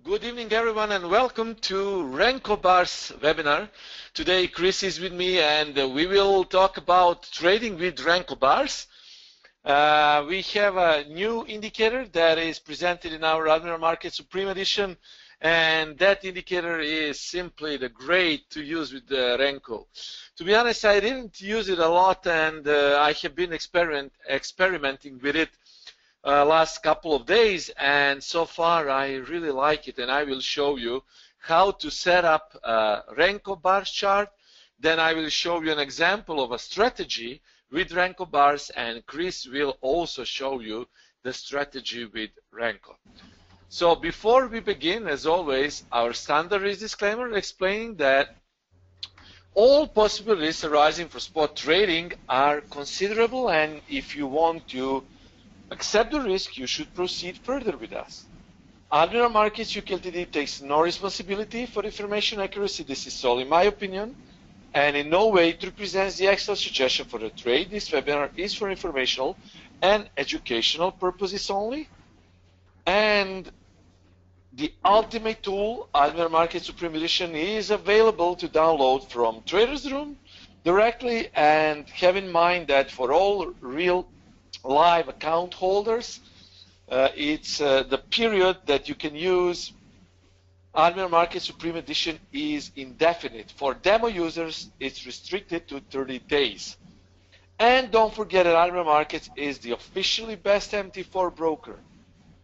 Good evening, everyone, and welcome to Renko Bars webinar. Today, Chris is with me, and we will talk about trading with Renko Bars. We have a new indicator that is presented in our Admiral Market Supreme Edition, and that indicator is simply the great to use with the Renko. To be honest, I didn't use it a lot, and I have been experimenting with it last couple of days, and so far I really like it, and I will show you how to set up a Renko Bars chart. Then I will show you an example of a strategy with Renko Bars, and Chris will also show you the strategy with Renko. So before we begin, as always, our standard risk disclaimer explaining that all possible risks arising from spot trading are considerable, and if you want to accept the risk, you should proceed further with us. Admiral Markets UK Ltd takes no responsibility for information accuracy. This is solely my opinion, and in no way it represents the actual suggestion for the trade. This webinar is for informational and educational purposes only. And the ultimate tool, Admiral Market Supreme Edition, is available to download from Traders Room directly. And have in mind that for all real live account holders, it's the period that you can use Admiral Market Supreme Edition is indefinite. For demo users, it's restricted to 30 days. And don't forget that Admiral Markets is the officially best MT4 broker.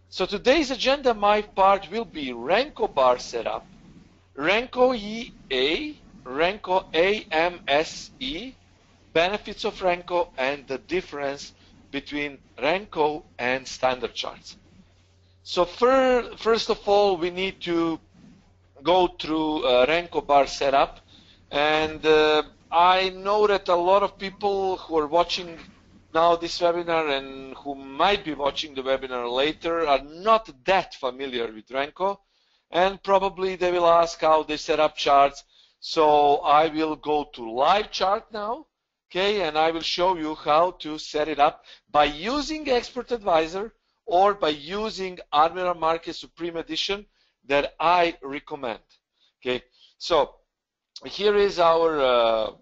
So today's agenda, my part, will be Renko Bar setup, Renko EA, Renko AMSE, benefits of Renko, and the difference between Renko and standard charts. So first of all, we need to go through Renko Bar setup, and I know that a lot of people who are watching now this webinar and who might be watching the webinar later are not that familiar with Renko, and probably they will ask how they set up charts. So I will go to live chart now. Okay, and I will show you how to set it up by using Expert Advisor or by using Admiral Market Supreme Edition that I recommend. Okay, so here is our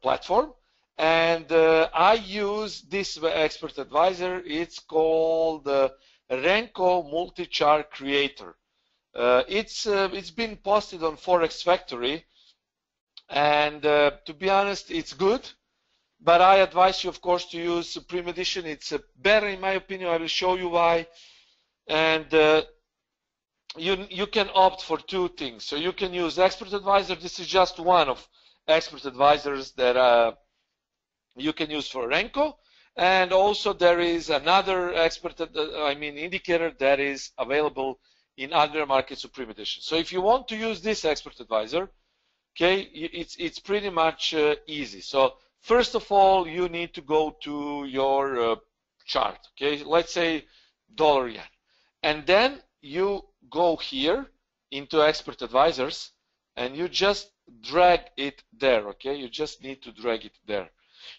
platform, and I use this Expert Advisor. It's called Renko Multi-Chart Creator. It's been posted on Forex Factory, and to be honest, it's good. But I advise you, of course, to use Supreme Edition. It's better, in my opinion. I will show you why. And you can opt for two things. So you can use Expert Advisor. This is just one of Expert Advisors that you can use for Renko. And also there is another indicator that is available in Admiral Market Supreme Edition. So if you want to use this Expert Advisor, okay, it's pretty much easy. So first of all, you need to go to your chart, okay? Let's say dollar yen. And then you go here into Expert Advisors and you just drag it there, okay? You just need to drag it there.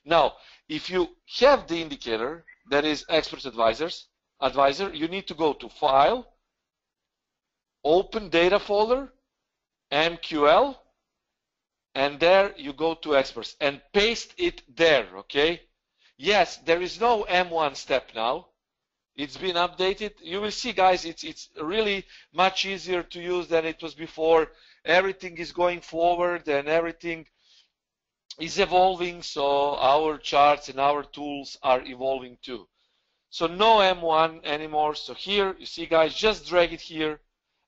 Now, if you have the indicator that is Expert Advisor, you need to go to File, Open Data Folder, MQL, and there you go to Experts and paste it there, okay? Yes, there is no M1 step now. It's been updated. You will see, guys, it's really much easier to use than it was before. Everything is going forward and everything is evolving, so our charts and our tools are evolving too. So no M1 anymore. So here, you see, guys, just drag it here,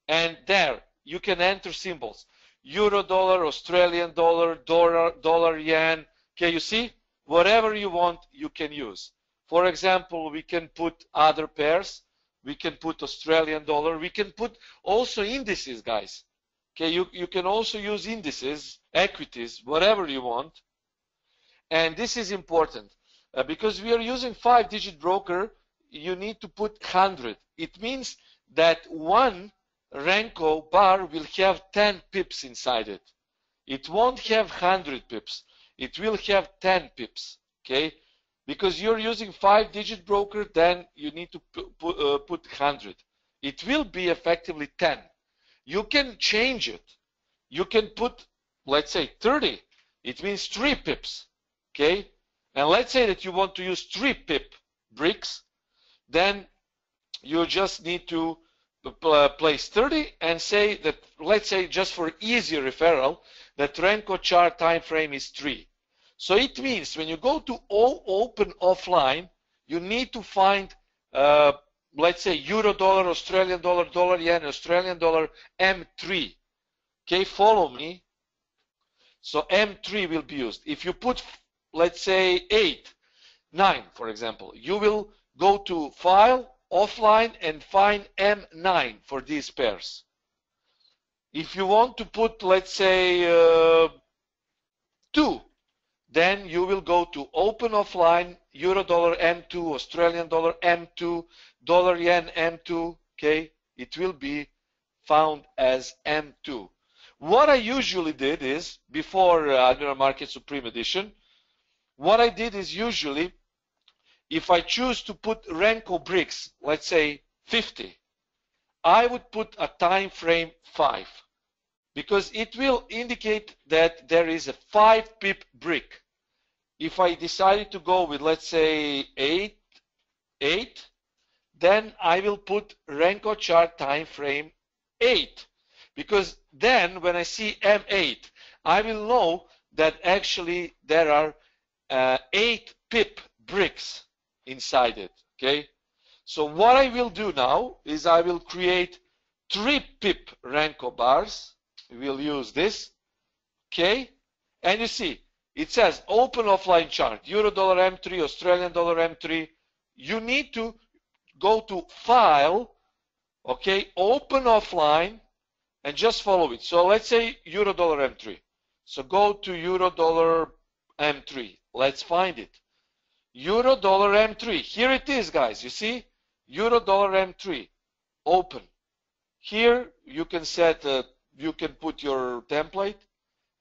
and there you can enter symbols. Euro dollar, Australian dollar, dollar yen. Okay, you see? Whatever you want, you can use. For example, we can put other pairs. We can put Australian dollar. We can put also indices, guys. Okay, you can also use indices, equities, whatever you want. And this is important because we are using 5-digit broker. You need to put 100. It means that one Renko bar will have 10 pips inside it. It won't have 100 pips. It will have 10 pips, okay? Because you're using 5-digit broker, then you need to put 100. It will be effectively 10. you can change it. You can put, let's say, 30. It means 3 pips. Okay? And let's say that you want to use 3 pip bricks. Then you just need to place 30 and say that, let's say, just for easier referral, that Renko chart time frame is 3. So it means when you go to open offline, you need to find, let's say, euro dollar, Australian dollar, dollar yen, Australian dollar, M3. Okay, follow me. So M3 will be used. If you put, let's say, 8, 9, for example, you will go to File, Offline, and find M9 for these pairs. If you want to put, let's say, 2, then you will go to Open Offline, Euro Dollar M2, Australian Dollar M2, Dollar Yen M2, okay? It will be found as M2. What I usually did is, before Admiral Market Supreme Edition, what I did is usually, if I choose to put Renko bricks, let's say 50, I would put a time frame 5, because it will indicate that there is a 5 pip brick. If I decided to go with, let's say, 8, then I will put Renko chart time frame 8, because then when I see M8, I will know that actually there are 8 pip bricks inside it. Okay, so what I will do now is I will create 3 pip Renko bars. We will use this. Okay, and you see it says open offline chart, Euro dollar M3, Australian dollar M3. You need to go to File, okay, open offline, and just follow it. So let's say Euro dollar M3. So go to Euro dollar M3. Let's find it. Euro dollar M3. Here it is, guys. You see? Euro dollar M3. Open. Here you can set, you can put your template,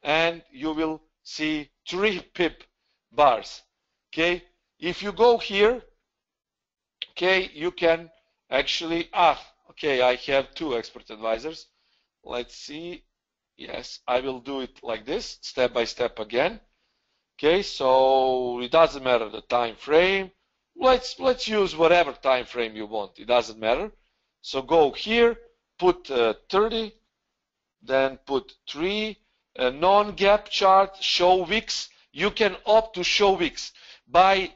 and you will see 3 pip bars. Okay? If you go here, okay, you can actually, okay, I have 2 expert advisors. Let's see. Yes, I will do it like this, step by step again. Okay, so it doesn't matter the time frame. Let's use whatever time frame you want. It doesn't matter. So go here, put 30, then put 3, non-gap chart, show wicks. You can opt to show wicks. By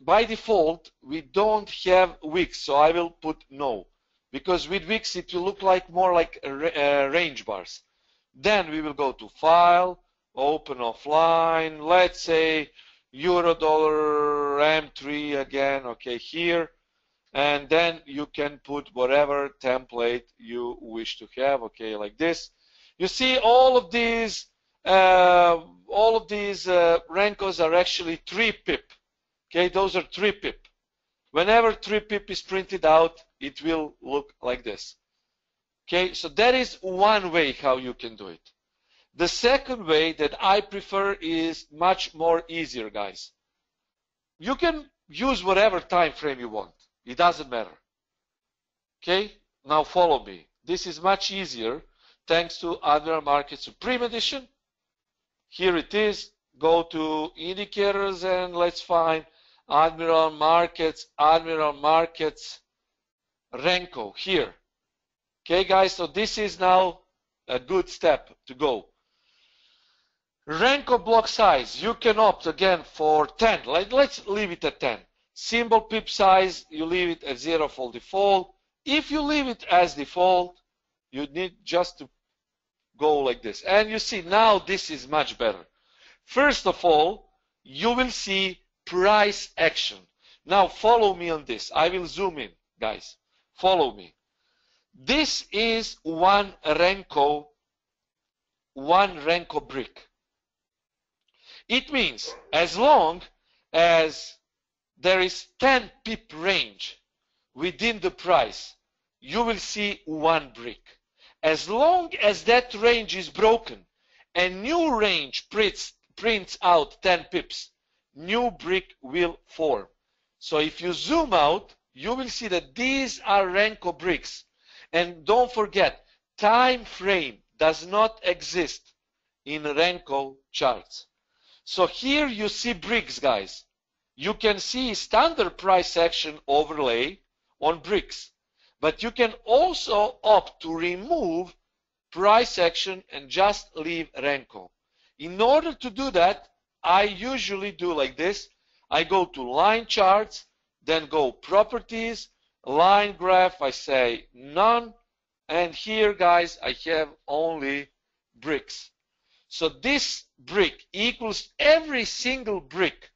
default, we don't have wicks, so I will put no, because with wicks it will look like more like range bars. Then we will go to File, Open Offline, let's say Euro Dollar M3 again, okay, here, and then you can put whatever template you wish to have, okay, like this. You see, all of these Renkos are actually 3 pip. Okay, those are 3 pip. Whenever 3 pip is printed out, it will look like this. Okay, so that is one way how you can do it. The second way that I prefer is much more easier, guys. You can use whatever time frame you want. It doesn't matter. Okay, now follow me. This is much easier thanks to Admiral Market Supreme Edition. Here it is. Go to indicators and let's find Admiral Markets, Renko here. Okay, guys, so this is now a good step to go. Renko block size, you can opt again for 10. Let's leave it at 10. Symbol pip size, you leave it at 0 for default. If you leave it as default, you need just to go like this. And you see, now this is much better. First of all, you will see price action. Now follow me on this. I will zoom in, guys. Follow me. This is one Renko brick. It means as long as there is 10 pip range within the price, you will see one brick. As long as that range is broken and new range prints out 10 pips, new brick will form. So if you zoom out, you will see that these are Renko bricks. And don't forget, time frame does not exist in Renko charts. So here you see bricks, guys. You can see standard price action overlay on bricks, but you can also opt to remove price action and just leave Renko. In order to do that, I usually do like this. I go to line charts, then go properties, line graph, I say none, and here, guys, I have only bricks. So this brick equals, every single brick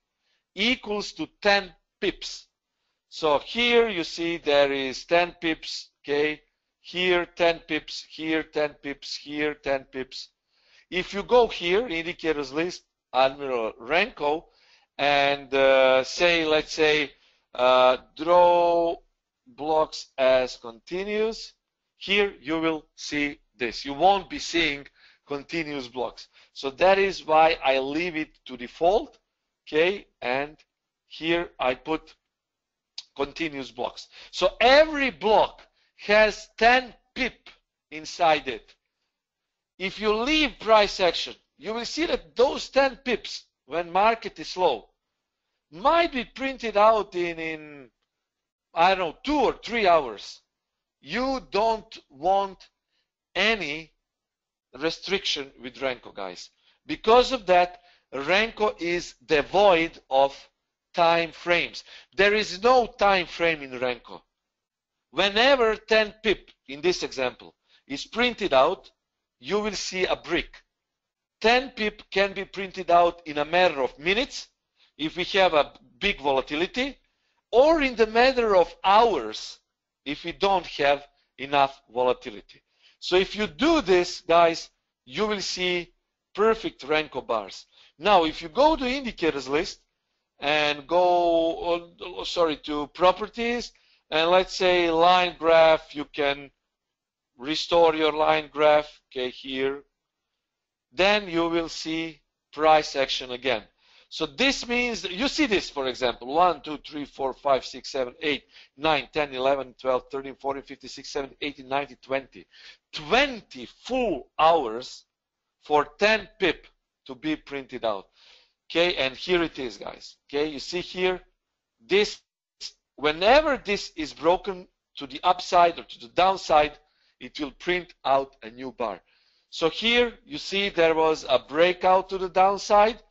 equals to 10 pips. So here you see there is 10 pips, okay? Here 10 pips, here 10 pips, here 10 pips. If you go here, indicators list, Admiral Renko, and say, let's say, draw blocks as continuous, here you will see this. You won't be seeing continuous blocks. So that is why I leave it to default, okay? And here I put continuous blocks. So every block has 10 pip inside it. If you leave price action, you will see that those 10 pips, when market is low, might be printed out in I don't know, 2 or 3 hours. You don't want any restriction with Renko, guys. Because of that, Renko is devoid of time frames. There is no time frame in Renko. Whenever 10 pip, in this example, is printed out, you will see a brick. 10 pip can be printed out in a matter of minutes if we have a big volatility, or in the matter of hours if we don't have enough volatility. So if you do this, guys, you will see perfect Renko bars. Now, if you go to indicators list and go, to properties, and let's say line graph, you can restore your line graph, okay, here. Then you will see price action again. So this means, you see this, for example, 1, 2, 3, 4, 5, 6, 7, 8, 9, 10, 11, 12, 13, 14, 15, 16, 17, 18, 19, 20. 20 full hours for 10 pip to be printed out. Okay, and here it is, guys. Okay, you see here, this, whenever this is broken to the upside or to the downside, it will print out a new bar. So here you see there was a breakout to the downside,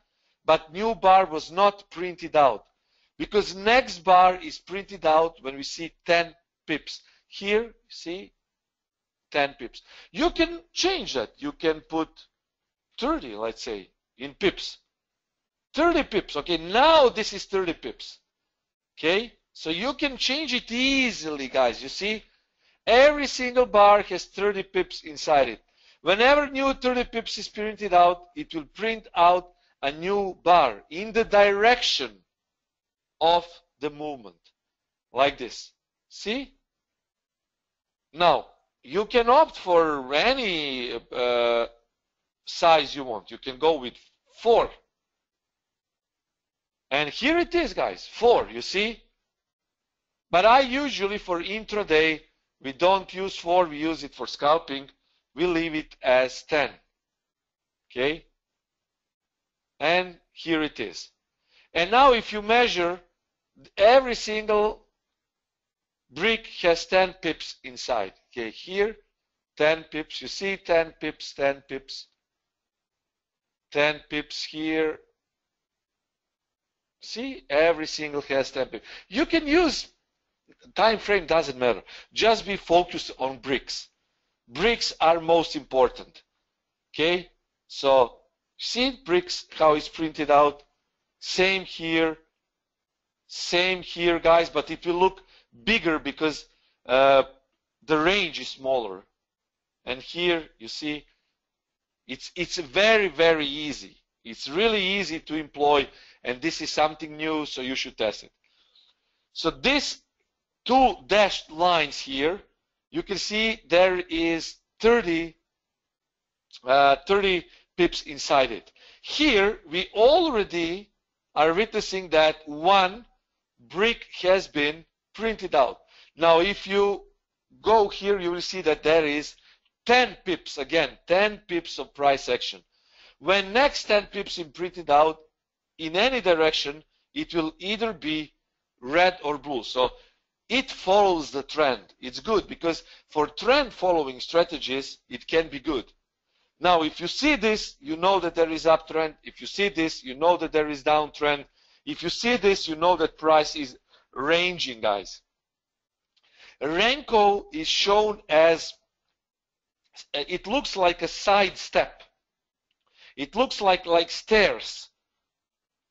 but new bar was not printed out because next bar is printed out when we see 10 pips. Here, you see 10 pips. You can change that. You can put 30, let's say, in pips. 30 pips. Okay, now this is 30 pips. Okay, so you can change it easily, guys. You see, every single bar has 30 pips inside it. Whenever new 30 pips is printed out, it will print out a new bar in the direction of the movement, like this. See? Now, you can opt for any size you want. You can go with 4. And here it is, guys, 4, you see? But I usually, for intraday, we don't use 4, we use it for scalping. We leave it as 10. Okay? And here it is. And now if you measure, every single brick has 10 pips inside. Okay, here 10 pips, you see 10 pips, 10 pips, 10 pips here. See, every single has 10 pips. You can use, time frame doesn't matter. Just be focused on bricks. Bricks are most important. Okay, so see bricks, how it's printed out. Same here, guys, but it will look bigger because the range is smaller. And here you see it's very, very easy. It's really easy to employ, and this is something new, so you should test it. So these 2 dashed lines here, you can see there is 30 pips inside it. Here we already are witnessing that 1 brick has been printed out. Now if you go here, you will see that there is 10 pips, again, 10 pips of price action. When next 10 pips is printed out in any direction, it will either be red or blue. So it follows the trend. It's good because for trend following strategies, it can be good. Now, if you see this, you know that there is uptrend. If you see this, you know that there is downtrend. If you see this, you know that price is ranging, guys. Renko is shown as, it looks like a side step. It looks like stairs.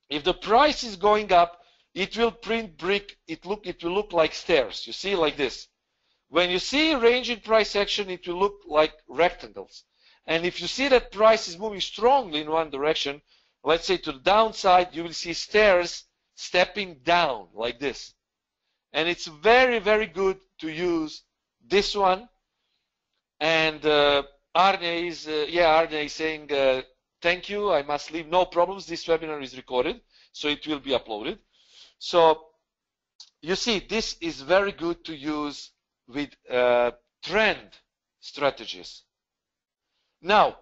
If the price is going up, it will print brick. It will look like stairs. You see, like this. When you see ranging price action, it will look like rectangles. And if you see that price is moving strongly in one direction, let's say to the downside, you will see stairs stepping down like this. And it's very, very good to use this one. And Arne is saying, thank you, I must leave. No problems, this webinar is recorded, so it will be uploaded. So you see, this is very good to use with trend strategies. Now,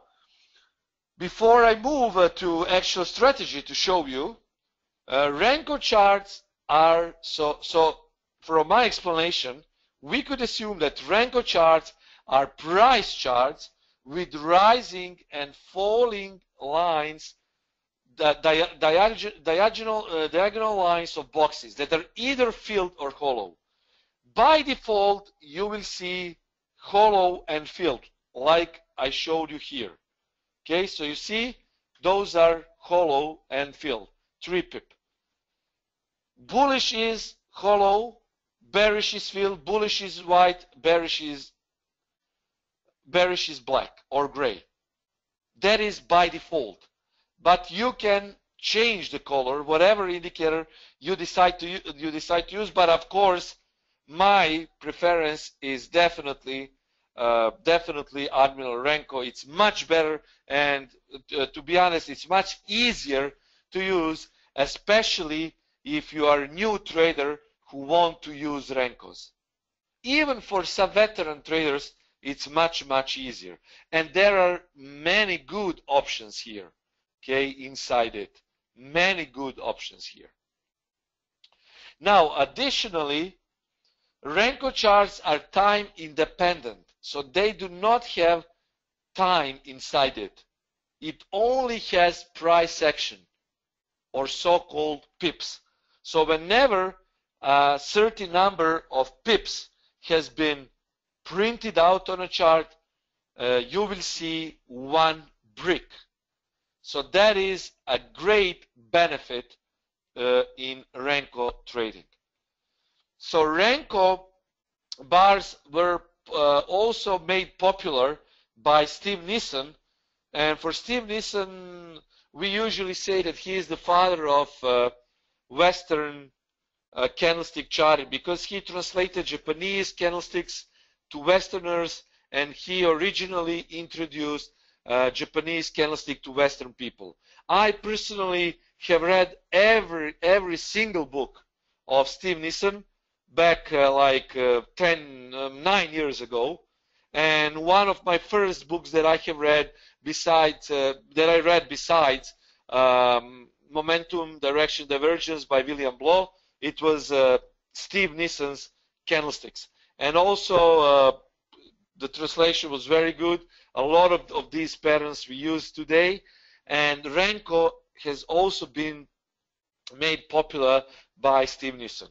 before I move to actual strategy to show you, Renko charts are, so from my explanation, we could assume that Renko charts are price charts with rising and falling lines, diagonal lines of boxes that are either filled or hollow. By default, you will see hollow and filled, like I showed you here. Okay, so you see, those are hollow and filled, 3 pip. Bullish is hollow, bearish is filled, bullish is white, bearish is black or gray. That is by default. But you can change the color, whatever indicator you decide to use. But of course, my preference is definitely Admiral Renko. It's much better, and to be honest, it's much easier to use, especially if you are a new trader who want to use Renkos. Even for some veteran traders, it's much, much easier. And there are many good options here, okay, inside it. Many good options here. Now, additionally, Renko charts are time independent, so they do not have time inside it. It only has price action, or so-called pips. So whenever a certain number of pips has been printed out on a chart, you will see 1 brick. So that is a great benefit in Renko trading. So Renko bars were also made popular by Steve Nissen, and for Steve Nissen, we usually say that he is the father of Western candlestick charting, because he translated Japanese candlesticks to Westerners, and he originally introduced Japanese candlestick to Western people. I personally have read every single book of Steve Nissen back 9 years ago, and one of my first books that I have read besides Momentum, Direction, Divergence by William Blow, it was Steve Nissen's Candlesticks. And also the translation was very good. A lot of these patterns we use today, and Renko has also been made popular by Steve Nissen.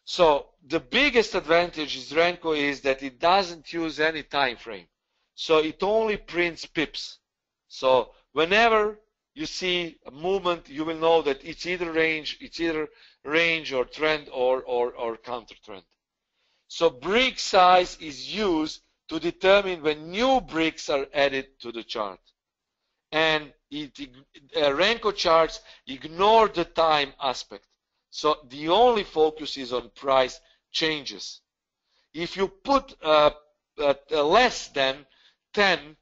So the biggest advantage is Renko is that it doesn't use any time frame. So it only prints pips. So whenever you see a movement, you will know that it's either range or trend or counter trend. So brick size is used to determine when new bricks are added to the chart. And Renko charts ignore the time aspect. So the only focus is on price changes. If you put less than 10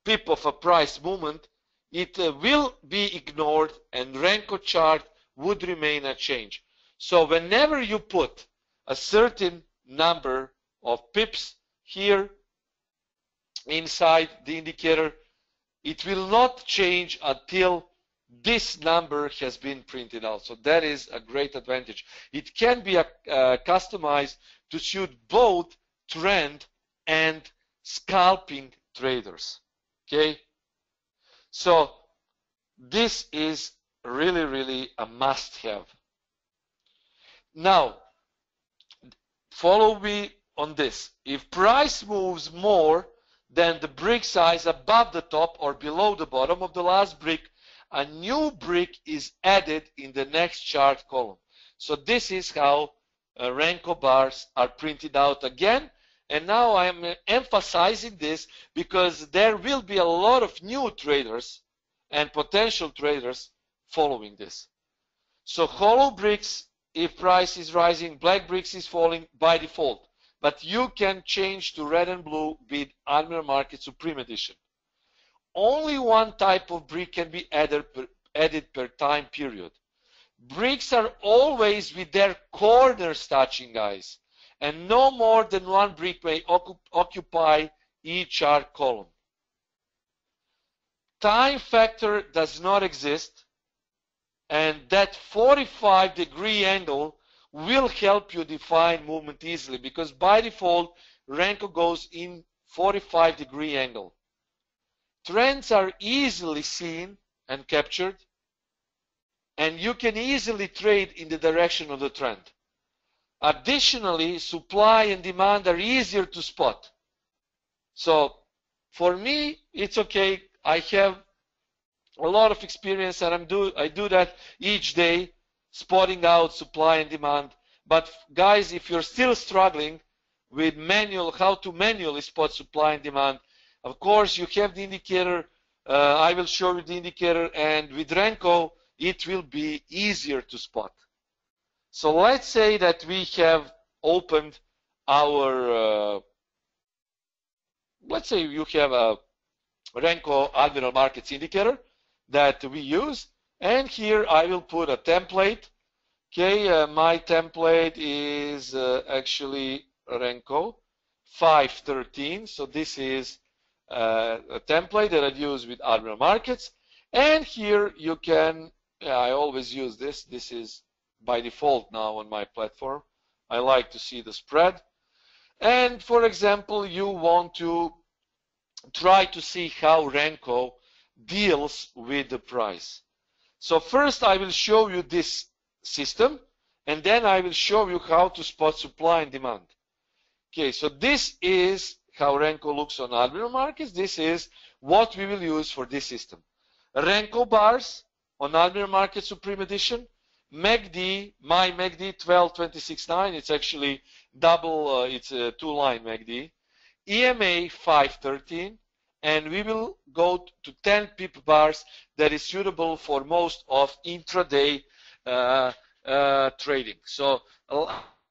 pip of a price movement, it will be ignored and Renko chart would remain unchanged. So whenever you put a certain number of pips here, inside the indicator, it will not change until this number has been printed out. So that is a great advantage. It can be customized to suit both trend and scalping traders. Okay, so this is really a must-have. Now, follow me on this. If price moves more than the brick size above the top or below the bottom of the last brick, a new brick is added in the next chart column. So this is how Renko bars are printed out again. And now I am emphasizing this because there will be a lot of new traders and potential traders following this. So hollow bricks, if price is rising, black bricks is falling by default. But you can change to red and blue with Admiral Market Supreme Edition. Only one type of brick can be added per time period. Bricks are always with their corners touching, guys, and no more than one brick may occupy each chart column. Time factor does not exist, and that 45-degree angle will help you define movement easily, because by default Renko goes in 45-degree angle. Trends are easily seen and captured, and you can easily trade in the direction of the trend. Additionally, supply and demand are easier to spot. So for me, it's okay. I have a lot of experience, and I do that each day, spotting out supply and demand. But guys, if you're still struggling with how to manually spot supply and demand, of course you have the indicator. I will show you the indicator, and with Renko it will be easier to spot. So let's say that we have opened our let's say you have a Renko Admiral Markets indicator that we use, and here I will put a template. Okay, my template is actually Renko 513. So this is a template that I use with Admiral Markets. And here you can, I always use this. This is by default now on my platform. I like to see the spread. And for example, you want to try to see how Renko deals with the price. So first I will show you this system, and then I will show you how to spot supply and demand. Okay, so this is how Renko looks on Admiral Markets. This is what we will use for this system. Renko bars on Admiral Markets Supreme Edition, MACD, my MACD 12.26.9, it's actually double, it's a two-line MACD, EMA 513, and we will go to 10 pip bars that is suitable for most of intraday trading. So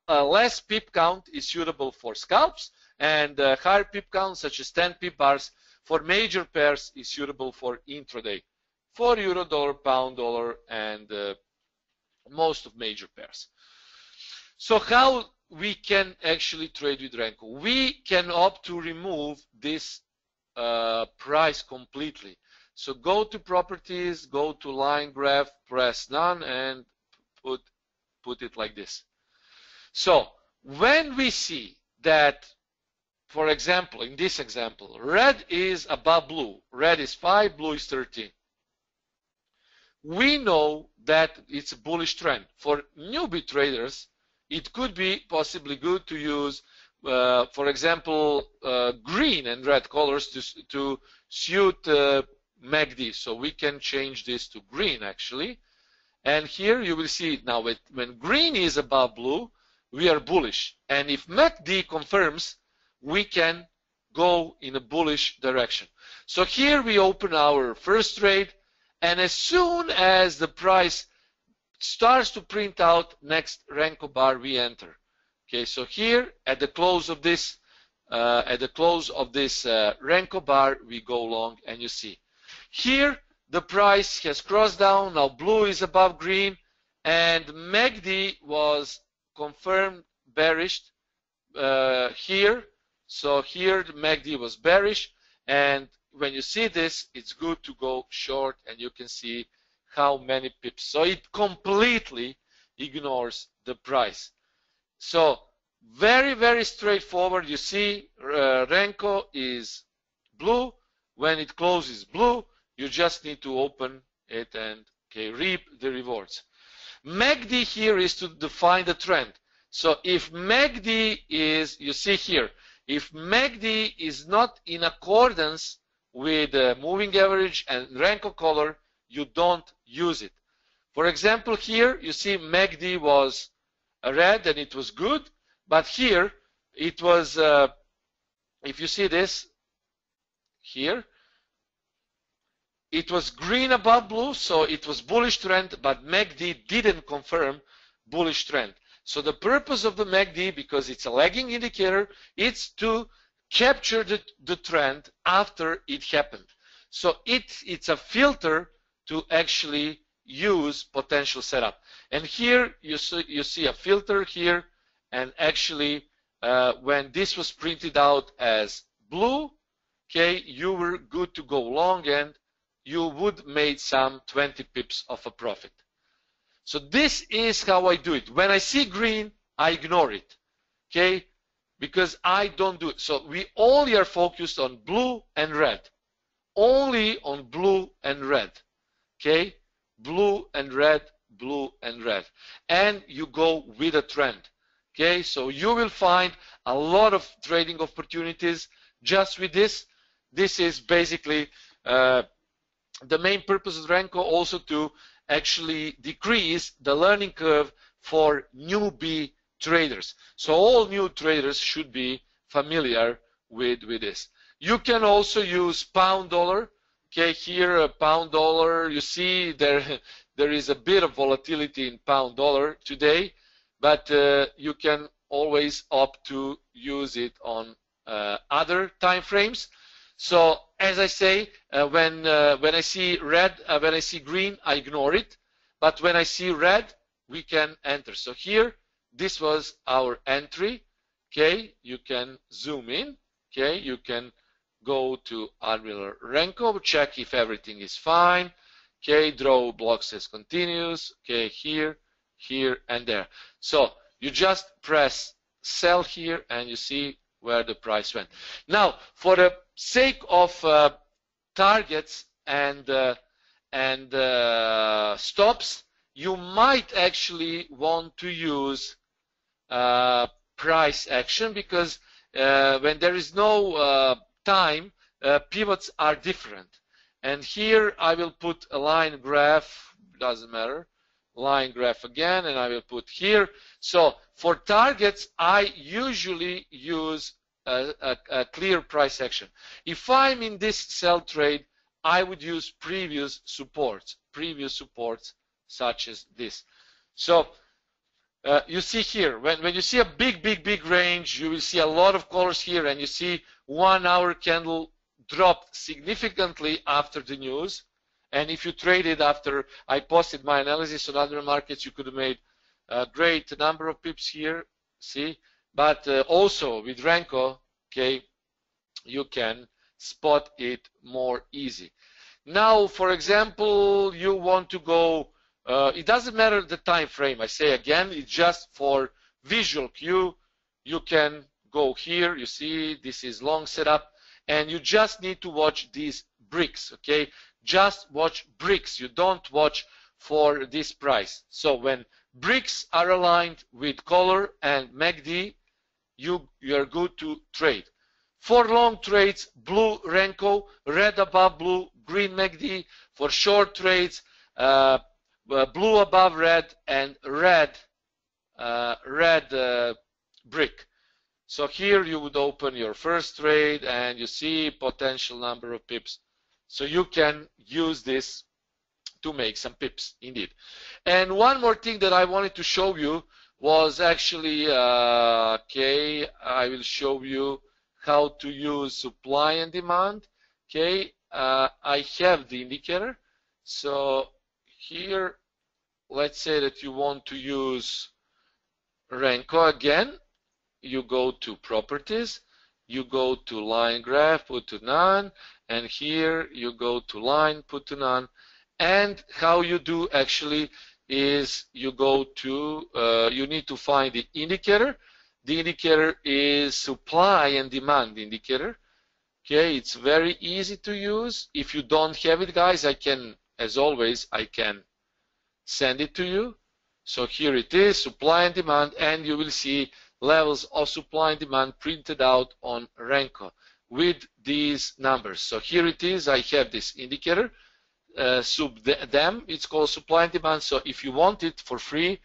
less pip count is suitable for scalps, and higher pip count, such as 10 pip bars for major pairs, is suitable for intraday, for euro, dollar, pound, dollar, and most of major pairs. So how we can actually trade with Renko? We can opt to remove this price completely. So go to properties, go to line graph, press none, and put it like this. So when we see that, for example, in this example, red is above blue, red is 5, blue is 13, we know that it's a bullish trend. For newbie traders, it could be possibly good to use, for example, green and red colors to suit MACD. So we can change this to green, actually. And here you will see it now. When green is above blue, we are bullish. And if MACD confirms, we can go in a bullish direction. So here we open our first trade, and as soon as the price starts to print out next Renko bar, we enter. Okay, so here at the close of this Renko bar, we go long, and you see here the price has crossed down. Now blue is above green, and MACD was confirmed bearish here. So here the MACD was bearish, And when you see this, it's good to go short, and you can see how many pips. So it completely ignores the price. So very, very straightforward. You see Renko is blue. When it closes blue, you just need to open it and reap the rewards. MACD here is to define the trend. So if MACD is, you see here, if MACD is not in accordance with the moving average and Renko color, you don't use it. For example, here you see MACD was red and it was good, but here it was, if you see this here, it was green above blue, so it was bullish trend, but MACD didn't confirm bullish trend. So the purpose of the MACD, because it's a lagging indicator, it's to capture the trend after it happened. So it's a filter to actually use potential setup. And here you see a filter here, and actually when this was printed out as blue, you were good to go long, and you would made some 20 pips of a profit. So this is how I do it. When I see green, I ignore it, because I don't do it. So we only are focused on blue and red, only on blue and red, blue and red, blue and red, and you go with a trend. So you will find a lot of trading opportunities just with this. This is basically the main purpose of Renko, also to actually decrease the learning curve for newbie traders. So all new traders should be familiar with this. You can also use pound dollar. Here pound dollar, you see there is a bit of volatility in pound dollar today, but you can always opt to use it on other time frames. So as I say, when I see red, when I see green, I ignore it. But when I see red, we can enter. So here, this was our entry. You can zoom in. You can go to Admiral Renko, check if everything is fine. Draw blocks as continuous. Here, here, and there. So you just press sell here, and you see where the price went. Now, for the sake of targets and stops, you might actually want to use price action, because when there is no time, pivots are different. And here I will put a line graph, doesn't matter, line graph again, and I will put here. So for targets, I usually use a clear price action. If I'm in this sell trade, I would use previous supports such as this. So you see here, when you see a big range, you will see a lot of colors here, and you see 1 hour candle dropped significantly after the news. And if you traded after I posted my analysis on other markets, you could have made a great number of pips here, see? But also with Renko, you can spot it more easy. Now, for example, you want to go, it doesn't matter the time frame, I say again, it's just for visual cue. You can go here, you see this is long setup, and you just need to watch these bricks, Just watch bricks, you don't watch for this price. So when bricks are aligned with color and MACD, you are good to trade. For long trades, blue Renko, red above blue, green MACD. For short trades, blue above red and red brick. So here you would open your first trade, and you see potential number of pips. So you can use this to make some pips indeed. And one more thing that I wanted to show you was actually, I will show you how to use supply and demand. I have the indicator. So here, let's say that you want to use Renko again. You go to properties, you go to line graph, put to none, and here you go to line, put to none. And how you do actually is you go to, you need to find the indicator. The indicator is supply and demand indicator. Okay, it's very easy to use. If you don't have it, guys, I can, as always, I can send it to you. So here it is, supply and demand, and you will see levels of supply and demand printed out on Renko with these numbers. So here it is, I have this indicator, them, it's called supply and demand. So if you want it for free,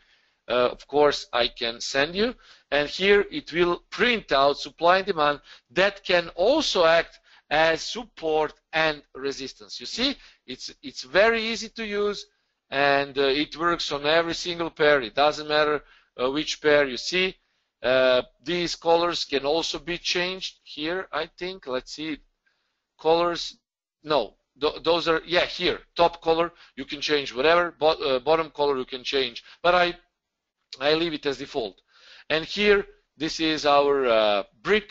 of course, I can send you. And here it will print out supply and demand that can also act as support and resistance. You see, it's very easy to use, and it works on every single pair. It doesn't matter which pair you see. These colors can also be changed here, I think. Let's see. Colors, no. Those are, yeah, here. Top color, you can change whatever. Bottom color, you can change. But I leave it as default. And here, this is our brick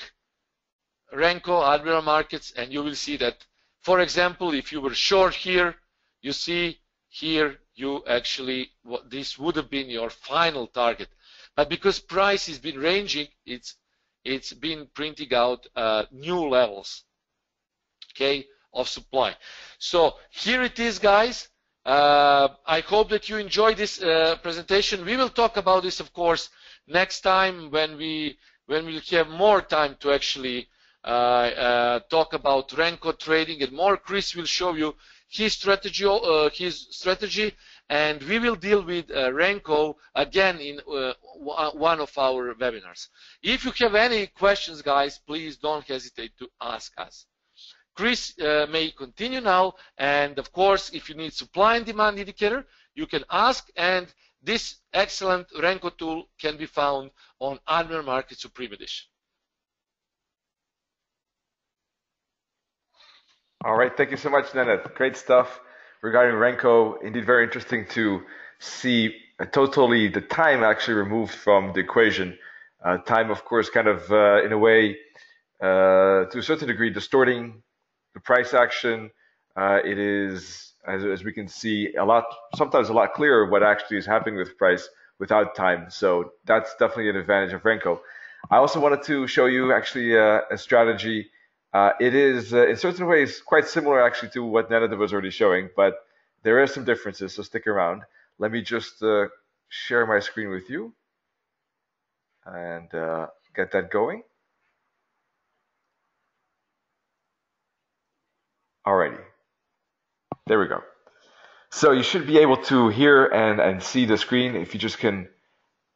Renko Admiral Markets, and you will see that, for example, if you were short here, you see here you actually, this would have been your final target. But because price has been ranging, it's been printing out new levels, okay, of supply. So here it is, guys. I hope that you enjoyed this presentation. We will talk about this, of course, next time when we'll have more time to actually talk about Renko trading and more. Chris will show you his strategy, and we will deal with Renko again in one of our webinars. If you have any questions, guys, please don't hesitate to ask us. Chris may continue now, and of course, if you need supply and demand indicator, you can ask, and this excellent Renko tool can be found on Admiral Market Supreme Edition. All right, thank you so much, Nenad. Great stuff regarding Renko. Indeed, very interesting to see totally the time actually removed from the equation. Time, of course, kind of in a way, to a certain degree, distorting the price action. It is, as we can see, sometimes a lot clearer what actually is happening with price without time. So that's definitely an advantage of Renko. I also wanted to show you actually a strategy. It is, in certain ways, quite similar actually to what Nenad was already showing, but there are some differences, so stick around. Let me just share my screen with you and get that going. Alrighty, there we go. So you should be able to hear and see the screen. If you just can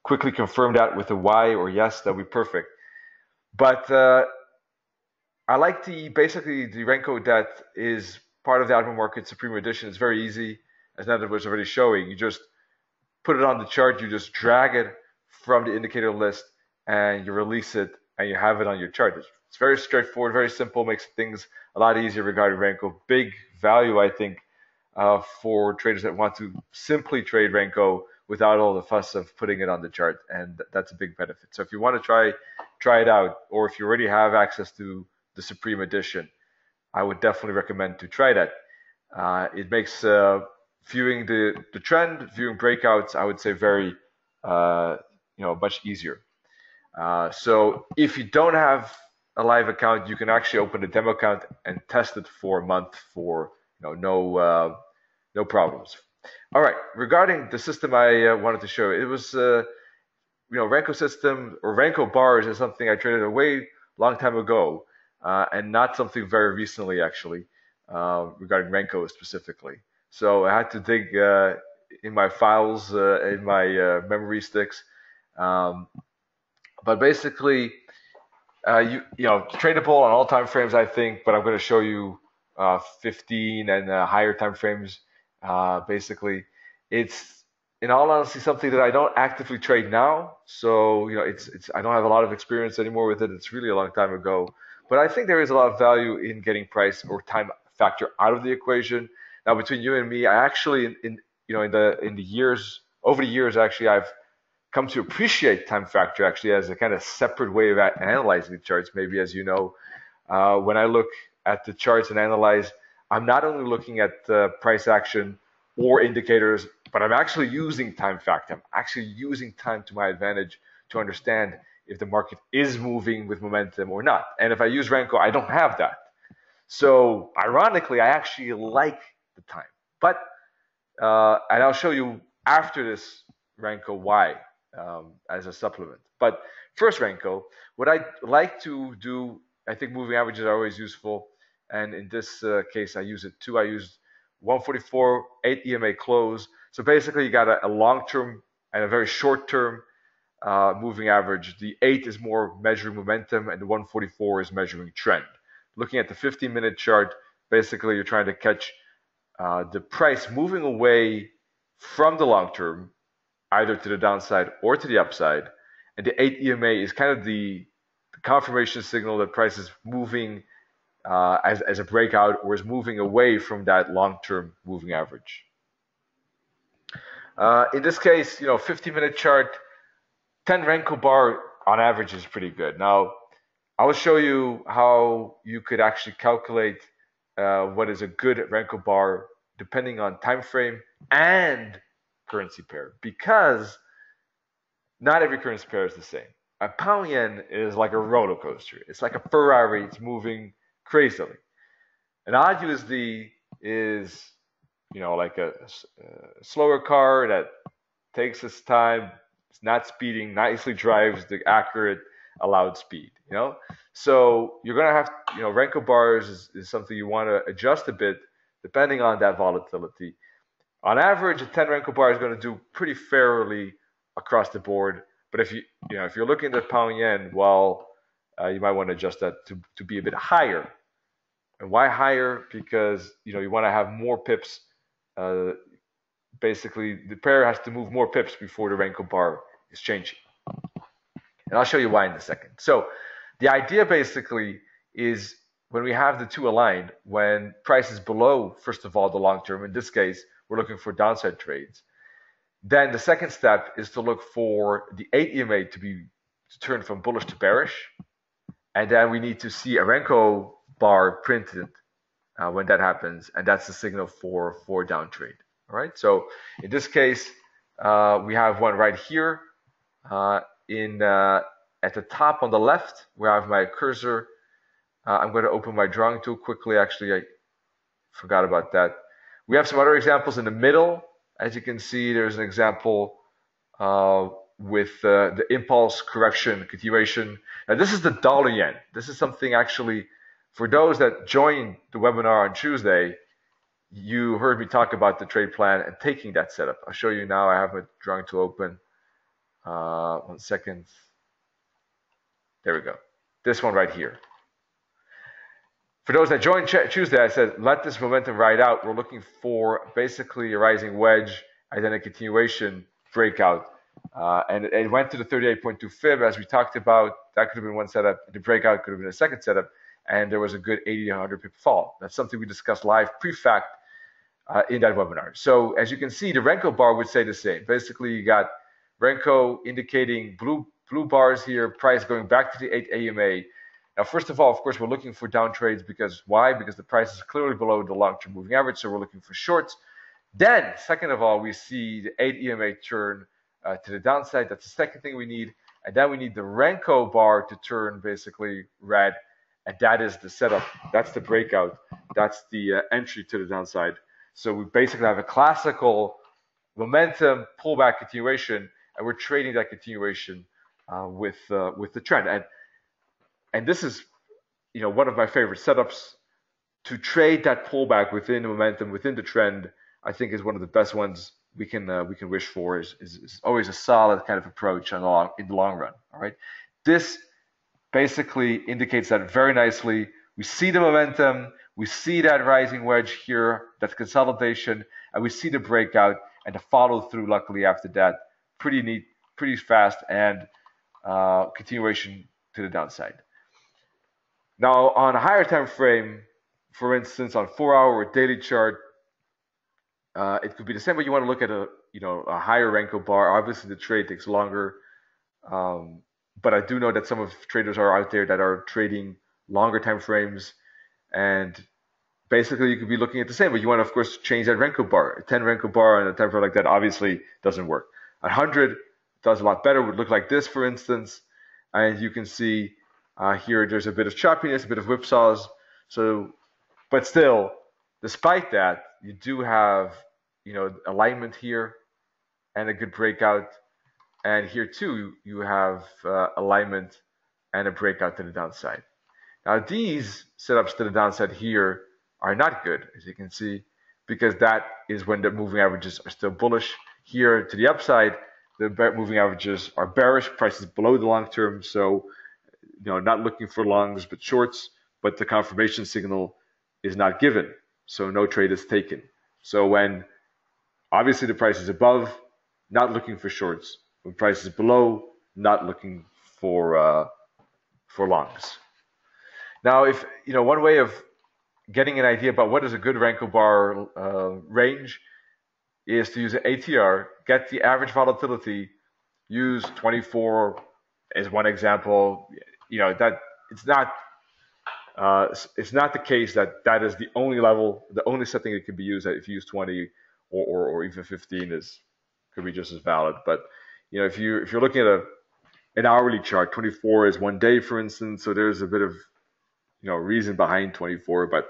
quickly confirm that with a Y or yes, that would be perfect. But I like basically the Renko that is part of the Admiral Market Supreme Edition. It's very easy, as Nenad was already showing. You just put it on the chart, you just drag it from the indicator list, and you release it, and you have it on your chart. It's very straightforward, very simple, makes things a lot easier regarding Renko. Big value, I think, for traders that want to simply trade Renko without all the fuss of putting it on the chart, and that's a big benefit. So if you want to try it out, or if you already have access to the Supreme Edition, I would definitely recommend to try that. It makes viewing the trend, viewing breakouts, I would say very, much easier. So if you don't have a live account, you can actually open a demo account and test it for a month for no problems. All right, regarding the system I wanted to show, it was Renko system or Renko Bars is something I traded a way long time ago, and not something very recently actually, regarding Renko specifically. So I had to dig in my files, in my memory sticks, but basically, tradable on all time frames, I think, but I'm going to show you 15 and higher time frames. Basically, it's in all honesty something that I don't actively trade now. So I don't have a lot of experience anymore with it. It's really a long time ago, but I think there is a lot of value in getting price or time factor out of the equation. Now, between you and me, I actually over the years, actually, I've come to appreciate time factor actually as a kind of separate way of analyzing the charts. Maybe as you know, when I look at the charts and analyze, I'm not only looking at price action or indicators, but I'm actually using time factor. I'm actually using time to my advantage to understand if the market is moving with momentum or not. And if I use Renko, I don't have that. So ironically, I actually like the time. But and I'll show you after this Renko why as a supplement. But first Renko, what I like to do, I think moving averages are always useful. And in this case, I use it too. I used 144, 8 EMA close. So basically, you got a long-term and a very short-term moving average. The 8 is more measuring momentum, and the 144 is measuring trend. Looking at the 15-minute chart, basically, you're trying to catch the price moving away from the long term, either to the downside or to the upside. And the 8 EMA is kind of the confirmation signal that price is moving as a breakout or is moving away from that long-term moving average. In this case, 15-minute chart, 10 Renko bar on average is pretty good. Now, I will show you how you could actually calculate what is a good Renko bar depending on time frame and currency pair, because not every currency pair is the same. A pound yen is like a roller coaster. It's like a Ferrari. It's moving crazily. An odd USD is, like a slower car that takes its time. It's not speeding, nicely drives the accurate allowed speed. So you're gonna have, Renko bars is something you want to adjust a bit depending on that volatility. On average, a 10 Renko bar is going to do pretty fairly across the board. But if you're looking at pound yen, well, you might want to adjust that to be a bit higher. And why higher? Because you want to have more pips. Basically, the pair has to move more pips before the Renko bar is changing. And I'll show you why in a second. So the idea basically is when we have the two aligned, when price is below, first of all, the long term, in this case, we're looking for downside trades. Then the second step is to look for the 8 EMA to turn from bullish to bearish. And then we need to see a Renko bar printed when that happens. And that's the signal for down trade. All right. So in this case, we have one right here. At the top on the left, where I have my cursor. I'm going to open my drawing tool quickly. Actually, I forgot about that. We have some other examples in the middle. As you can see, there's an example with the impulse correction continuation. Now, this is the dollar yen. This is something actually, for those that joined the webinar on Tuesday, you heard me talk about the trade plan and taking that setup. I'll show you now. I have my drawing tool open. 1 second. There we go. This one right here. For those that joined Tuesday, I said, let this momentum ride out. We're looking for basically a rising wedge and then a continuation breakout. And it went to the 38.2 fib, as we talked about. That could have been one setup. The breakout could have been a second setup. And there was a good 80 to 100 pip fall. That's something we discussed live pre-fact in that webinar. So as you can see, the Renko bar would say the same. Basically, you got Renko indicating blue bars here, price going back to the 8 AMA. Now, first of all, of course, we're looking for down trades because why? Because the price is clearly below the long-term moving average, so we're looking for shorts. Then, second of all, we see the 8 EMA turn to the downside. That's the second thing we need. And then we need the Renko bar to turn basically red, and that is the setup. That's the breakout. That's the entry to the downside. So we basically have a classical momentum pullback continuation, and we're trading that continuation with the trend. And this is, one of my favorite setups to trade that pullback within the momentum, within the trend. I think is one of the best ones we can wish for. Is always a solid kind of approach in the long run. All right, this basically indicates that very nicely. We see the momentum, we see that rising wedge here, that consolidation, and we see the breakout and the follow through. Luckily, after that, pretty neat, pretty fast, and continuation to the downside. Now, on a higher time frame, for instance, on 4-hour or daily chart, It could be the same, but you want to look at a higher Renko bar. Obviously, the trade takes longer, but I do know that some of traders are out there that are trading longer time frames, and basically you could be looking at the same, but you want to, of course, change that Renko bar. A 10 Renko bar on a time frame like that obviously doesn't work. 100 does a lot better. Would look like this, for instance, and you can see here there's a bit of choppiness, a bit of whipsaws. So, but still, despite that, you do have alignment here and a good breakout, and here too you have alignment and a breakout to the downside. Now these setups to the downside here are not good, as you can see, because that is when the moving averages are still bullish. Here to the upside, the moving averages are bearish, prices below the long term, so not looking for longs but shorts, but the confirmation signal is not given, so no trade is taken. So when obviously the price is above, not looking for shorts. When price is below, not looking for longs. Now, if one way of getting an idea about what is a good Renko bar range is to use an ATR, get the average volatility, use 24 as one example. That it's not the case that is the only level, the only setting that can be used. That if you use 20 or even 15 could be just as valid. But if you're looking at an hourly chart, 24 is 1 day, for instance. So there's a bit of reason behind 24, but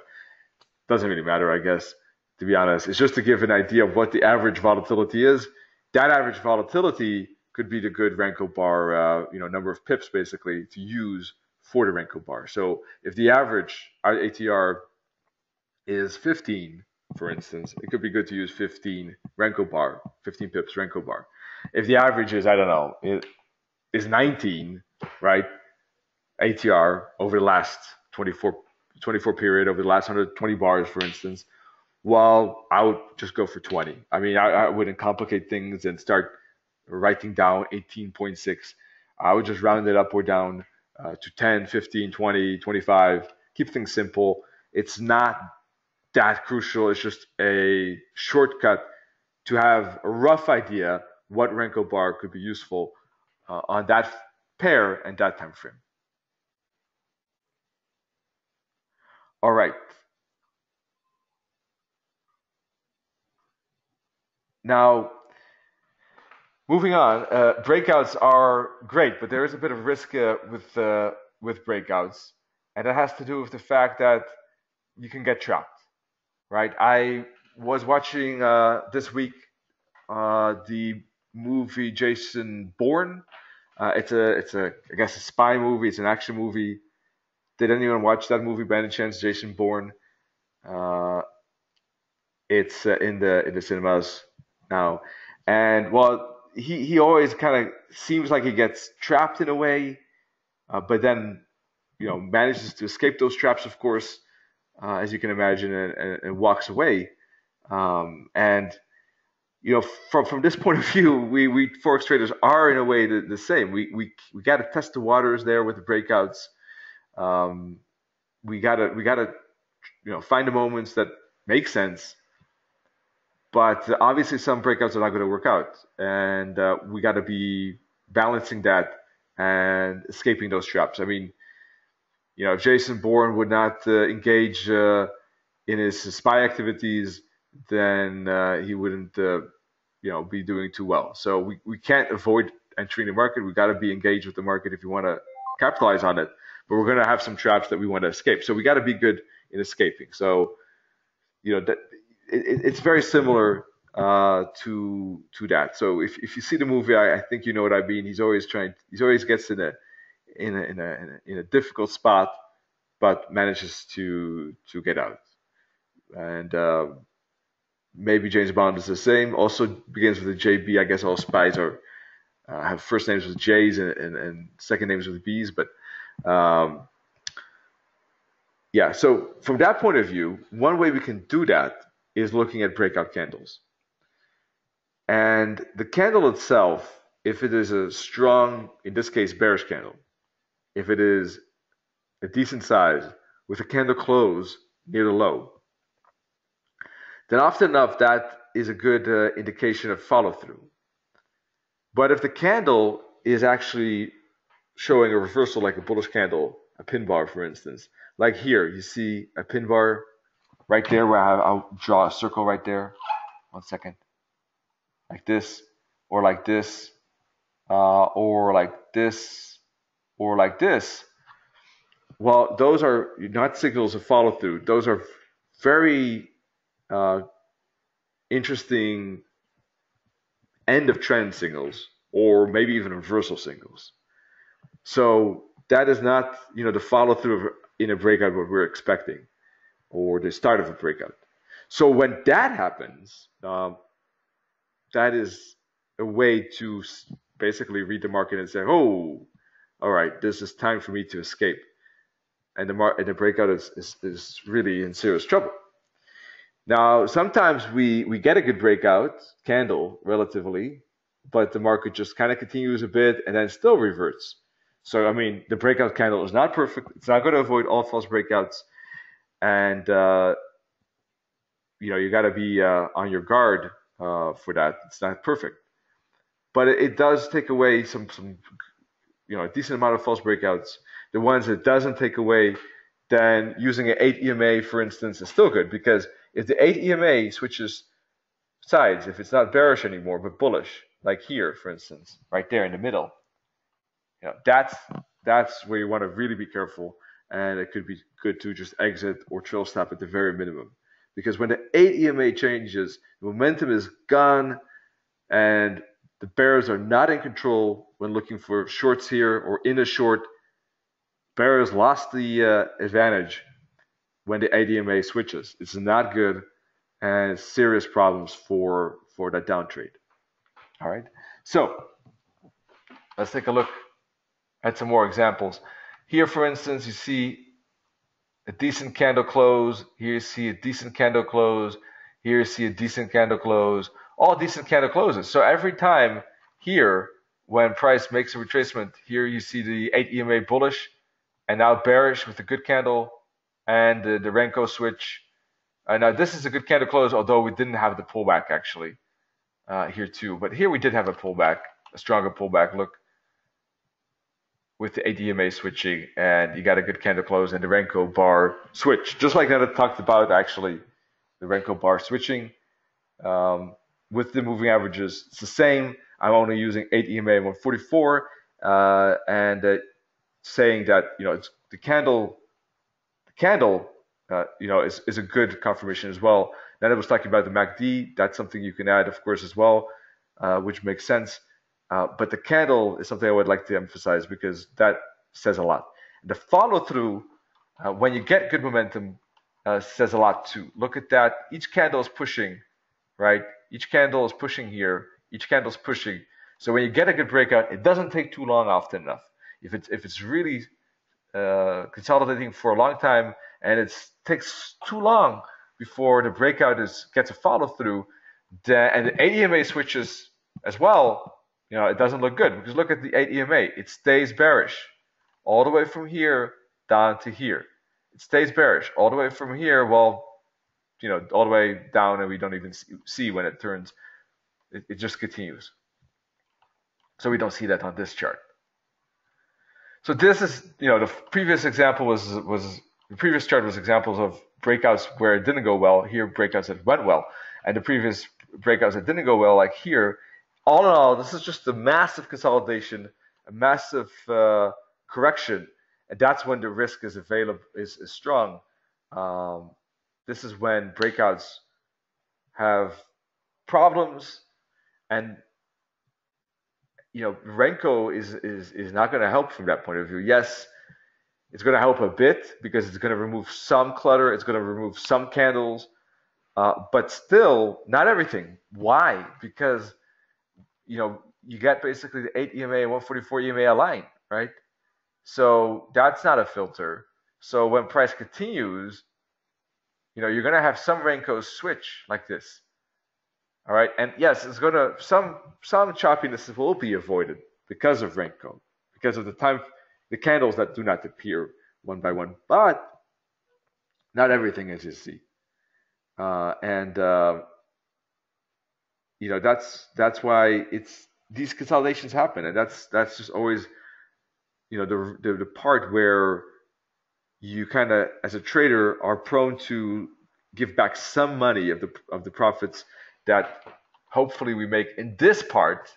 doesn't really matter, I guess, to be honest. It's just to give an idea of what the average volatility is. That average volatility could be the good Renko bar, number of pips basically to use for the Renko bar. So if the average ATR is 15, for instance, it could be good to use 15 Renko bar, 15 pips Renko bar. If the average is, I don't know, it is 19, right? ATR over the last 24 period, over the last 120 bars, for instance, well, I would just go for 20. I mean, I wouldn't complicate things and start writing down 18.6. I would just round it up or down to 10, 15, 20, 25. Keep things simple. It's not that crucial. It's just a shortcut to have a rough idea what Renko bar could be useful on that pair and that time frame. All right. Now, moving on, breakouts are great, but there is a bit of risk with breakouts, and that has to do with the fact that you can get trapped, right? I was watching this week the movie Jason Bourne. It's a I guess a spy movie. It's an action movie. Did anyone watch that movie by any chance? Jason Bourne. It's in the cinemas now, and well, he always kind of seems like he gets trapped in a way, but then manages to escape those traps, of course, as you can imagine, and walks away. And from this point of view, we Forex traders are in a way the same. We got to test the waters there with the breakouts. We gotta find the moments that make sense. But obviously, some breakouts are not going to work out, and we got to be balancing that and escaping those traps. I mean, if Jason Bourne would not engage in his spy activities, then he wouldn't, be doing too well. So we can't avoid entering the market. We got to be engaged with the market if you want to capitalize on it. But we're going to have some traps that we want to escape. So we got to be good in escaping. So that. It's very similar to that. So if you see the movie, I think you know what I mean. He always gets in a difficult spot, but manages to get out. And maybe James Bond is the same. Also begins with a JB. I guess all spies have first names with J's and second names with B's. But yeah. So from that point of view, one way we can do that is looking at breakout candles. And the candle itself, if it is a strong, in this case, bearish candle, if it is a decent size with a candle close near the low, then often enough that is a good indication of follow through. But if the candle is actually showing a reversal like a bullish candle, a pin bar for instance, like here, you see a pin bar right there where I'll draw a circle right there. 1 second. Like this, or like this, or like this, or like this. Well, those are not signals of follow through. Those are very interesting end of trend signals, or maybe even reversal signals. So that is not, the follow through in a breakout what we're expecting, or the start of a breakout. So when that happens, that is a way to basically read the market and say, oh, all right, this is time for me to escape. And the breakout is really in serious trouble. Now, sometimes we get a good breakout candle relatively, but the market just kind of continues a bit and then still reverts. So, I mean, the breakout candle is not perfect. It's not going to avoid all false breakouts. And, you got to be on your guard for that. It's not perfect. But it does take away some a decent amount of false breakouts. The ones it doesn't take away, then using an 8 EMA, for instance, is still good, because if the 8 EMA switches sides, if it's not bearish anymore but bullish, like here, for instance, right there in the middle, that's where you want to really be careful, and it could be good to just exit or trail stop at the very minimum, because when the 8 EMA changes, the momentum is gone, and the bears are not in control when looking for shorts here or in a short. Bears lost the advantage when the 8 EMA switches. It's not good, and serious problems for that down trade. All right, so let's take a look at some more examples. Here, for instance, you see a decent candle close. Here you see a decent candle close. Here you see a decent candle close. All decent candle closes. So every time here, when price makes a retracement, here you see the 8 EMA bullish, and now bearish with a good candle, and the Renko switch. Now this is a good candle close, although we didn't have the pullback actually here too. But here we did have a pullback, a stronger pullback. Look, with the 8 EMA switching, and you got a good candle close and the Renko bar switch, just like that I talked about actually, the Renko bar switching. With the moving averages, it's the same. I'm only using 8 EMA 144, and saying that it's the candle is a good confirmation as well. Then I was talking about the MACD. That's something you can add, of course, as well, which makes sense. But the candle is something I would like to emphasize, because that says a lot. The follow through, when you get good momentum, says a lot too. Look at that. Each candle is pushing, right? Each candle is pushing here. Each candle is pushing. So when you get a good breakout, it doesn't take too long often enough. If it's really consolidating for a long time and it takes too long before the breakout gets a follow through, and the 8 EMA switches as well, it doesn't look good, because look at the 8 EMA. It stays bearish all the way from here down to here. It stays bearish all the way from here, well, all the way down, and we don't even see when it turns. It just continues. So we don't see that on this chart. So this is, the previous example the previous chart was examples of breakouts where it didn't go well. Here, breakouts that went well, and the previous breakouts that didn't go well, like here. All in all, this is just a massive consolidation, a massive correction, and that's when the risk is strong. This is when breakouts have problems, and Renko is not going to help from that point of view. Yes, it's going to help a bit, because it's going to remove some clutter, it's going to remove some candles, but still not everything. Why? Because you get basically the 8 EMA and 144 EMA aligned, right? So that's not a filter. So when price continues, you're going to have some Renko switch like this. All right, and yes, it's going to some choppiness will be avoided because of Renko, because of the candles that do not appear one by one, but not everything, as you see. that's why these consolidations happen, and that's just always the part where you kind of, as a trader, are prone to give back some money of the profits that hopefully we make in this part.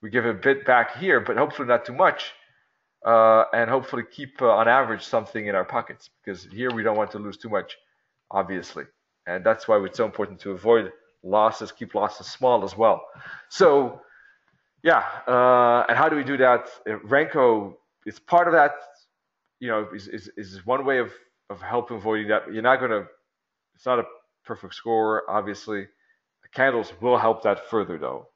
We give a bit back here, but hopefully not too much, and hopefully keep on average something in our pockets, because here we don't want to lose too much, obviously, and that's why it's so important to avoid losses, keep losses small as well. So yeah, and how do we do that? Renko is part of that. Is one way of helping avoiding that. You're not gonna. It's not a perfect score, obviously. The candles will help that further, though.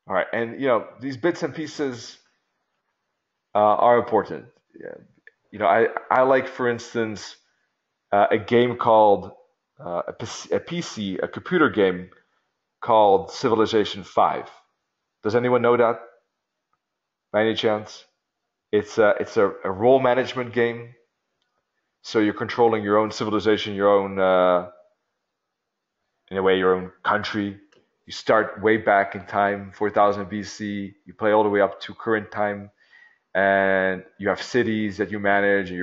All right, and these bits and pieces are important. Yeah. I like, for instance, a game called a computer game called Civilization 5. Does anyone know that by any chance? It's a role management game. So you're controlling your own civilization, your own in a way your own country. You start way back in time, 4000 BC. You play all the way up to current time, and you have cities that you manage. And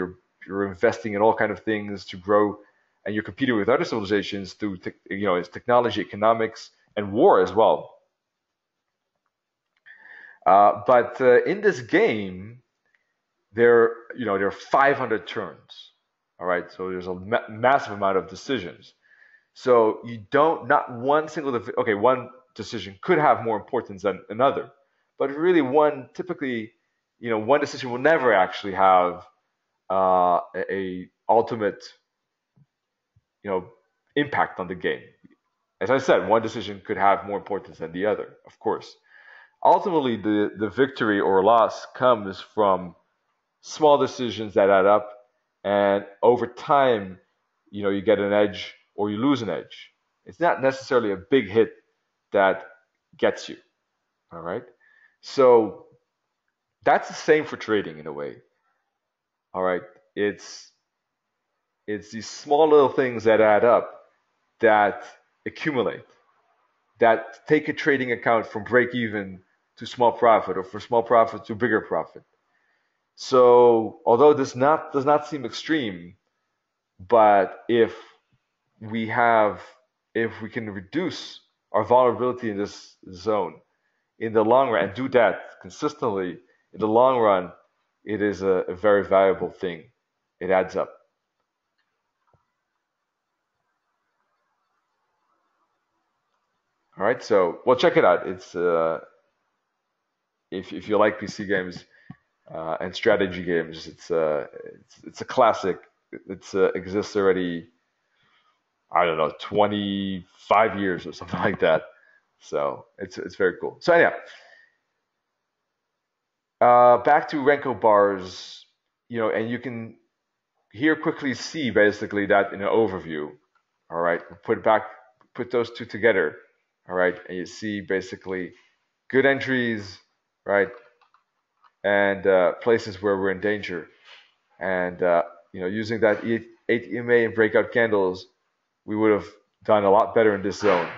you're investing in all kind of things to grow, and you're competing with other civilizations through it's technology, economics, and war as well. But in this game, there are 500 turns. All right, so there's a massive amount of decisions. So you don't not one single okay, one decision could have more importance than another, but really typically, one decision will never actually have a ultimate you know impact on the game. As I said, one decision could have more importance than the other, of course. Ultimately, the victory or loss comes from small decisions that add up, and over time, you get an edge or you lose an edge. It's not necessarily a big hit that gets you. All right. So that's the same for trading in a way. All right. It's these small little things that add up that accumulate, that take a trading account from break even to small profit, or from small profit to bigger profit. So although this not does not seem extreme, but we have if we can reduce our vulnerability in this zone in the long run and do that consistently in the long run, it is a very valuable thing. It adds up. All right, so well, check it out. It's if you like PC games and strategy games, it's a classic. It's exists already. I don't know, 25 years or something like that. So it's very cool. So anyhow, back to Renko Bars, and you can here quickly see basically that in an overview. All right, put those two together. All right, and you see basically good entries, right, and places where we're in danger, and using that 8 EMA and breakout candles, we would have done a lot better in this zone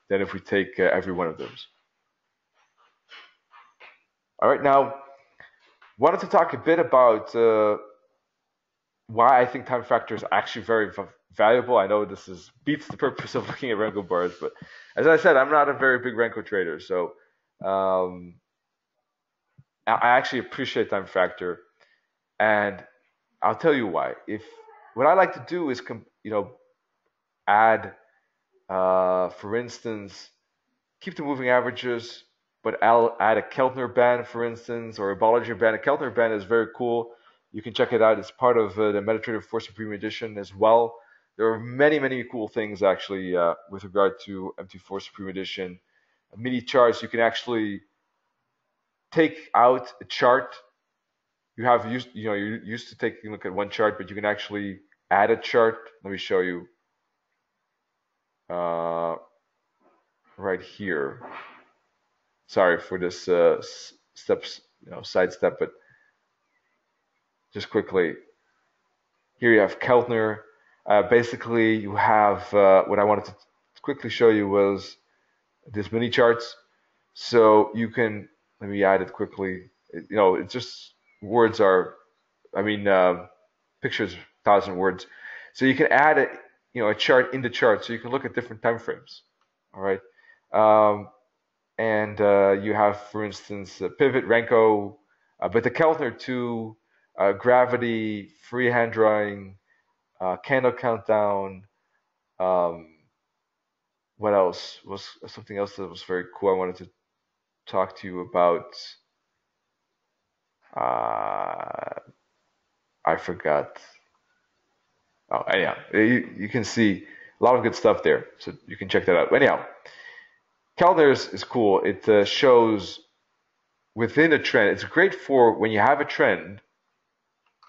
than if we take every one of those. All right, now wanted to talk a bit about why I think time factor is actually very valuable. I know this beats the purpose of looking at Renko bars, but as I said, I'm not a very big Renko trader, so I actually appreciate time factor, and I'll tell you why. If what I like to do is add, for instance, keep the moving averages, but I'll add a Keltner band, for instance, or a Bollinger band. A Keltner band is very cool. You can check it out. It's part of the Meditative Force Supreme Edition as well. There are many, many cool things actually with regard to MT4 Supreme Edition. Mini charts, you can actually take out a chart. You're used to taking a look at one chart, but you can actually add a chart. Let me show you right here. Sorry for this side step, but just quickly, here you have Keltner. Basically, you have what I wanted to quickly show you was this mini charts. So you can, let me add it quickly. It's just words are, I mean, pictures, 1,000 words. So you can add a chart in the chart, so you can look at different time frames. All right. And you have, for instance, pivot, Renko, but the Keltner too, gravity, freehand drawing, candle countdown. Um, what else was something else that was very cool? I wanted to talk to you about. I forgot. Oh, anyhow, you can see a lot of good stuff there, so you can check that out. Anyhow, Keltner is cool. It shows within a trend. It's great for when you have a trend.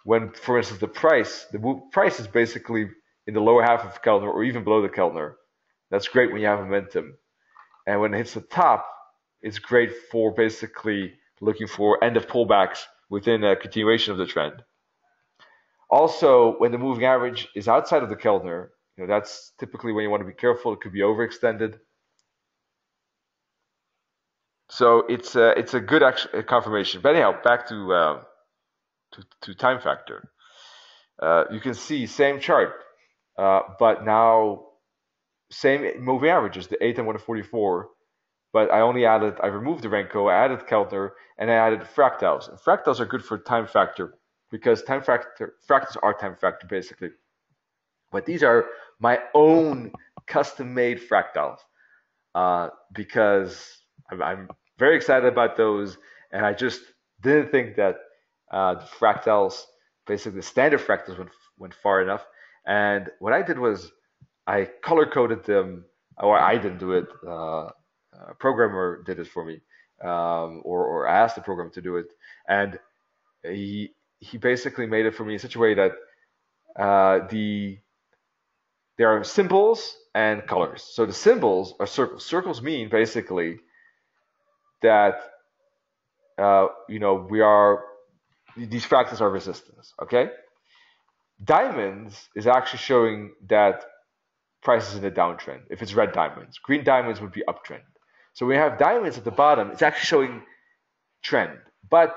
When, for instance, the price is basically in the lower half of Keltner or even below the Keltner. That's great when you have momentum. And when it hits the top, it's great for basically looking for end of pullbacks within a continuation of the trend. Also, when the moving average is outside of the Keltner, that's typically when you want to be careful. It could be overextended. So it's a good confirmation. But anyhow, back to time factor. You can see same chart, but now same moving averages, the 8 and 144. But I removed the Renko, I added Keltner, and I added fractals. And fractals are good for time factor because fractals are time factor basically. But these are my own custom-made fractals because I'm very excited about those, and I just didn't think that the fractals, basically the standard fractals, went far enough. And what I did was I color-coded them, or I didn't do it. A programmer did it for me, or I asked the programmer to do it, and he basically made it for me in such a way that there are symbols and colors. So the symbols are circles. Circles mean basically that these fractals are resistance. Okay. Diamonds is actually showing that price is in a downtrend. If it's red diamonds, green diamonds would be uptrend. So we have diamonds at the bottom. It's actually showing trend, but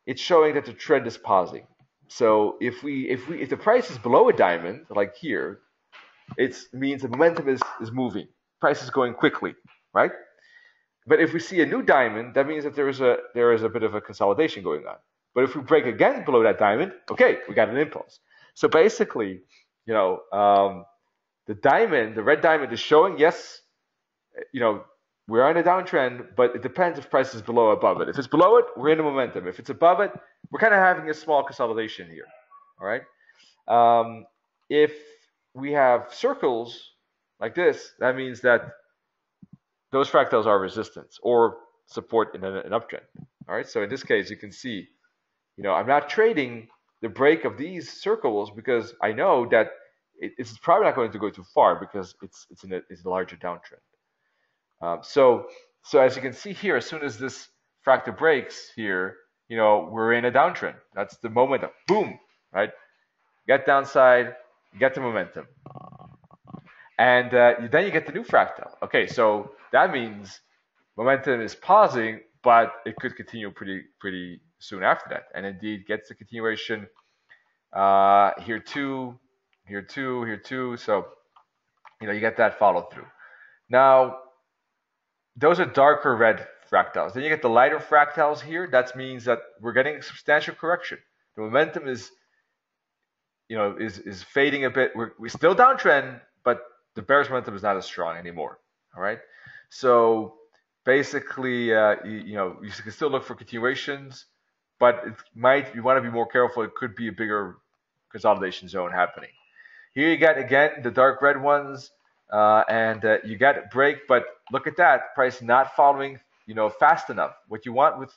it's showing that the trend is pausing. So if the price is below a diamond, like here, it means the momentum is moving. Price is going quickly, right? But if we see a new diamond, that means that there is a bit of a consolidation going on. But if we break again below that diamond, okay, we got an impulse. So basically, the red diamond is showing, yes, we're on a downtrend, but it depends if price is below or above it. If it's below it, we're in a momentum. If it's above it, we're kind of having a small consolidation here. All right. If we have circles like this, that means that those fractals are resistance or support in an uptrend. All right. So in this case, you can see, I'm not trading the break of these circles because I know that it's probably not going to go too far because it's a larger downtrend. So as you can see here, as soon as this fractal breaks here, we're in a downtrend. That's the moment of boom, right? Get downside, get the momentum. And then you get the new fractal. Okay, so that means momentum is pausing, but it could continue pretty soon after that. And indeed gets the continuation here too, here too, here too. So, you get that follow through. Now, those are darker red fractals. Then you get the lighter fractals here. That means that we're getting a substantial correction. The momentum is fading a bit. We're still downtrend, but the bearish momentum is not as strong anymore. All right. So basically, you can still look for continuations, but you want to be more careful. It could be a bigger consolidation zone happening. Here you get again the dark red ones. And you get a break, but look at that, price not following, fast enough. What you want with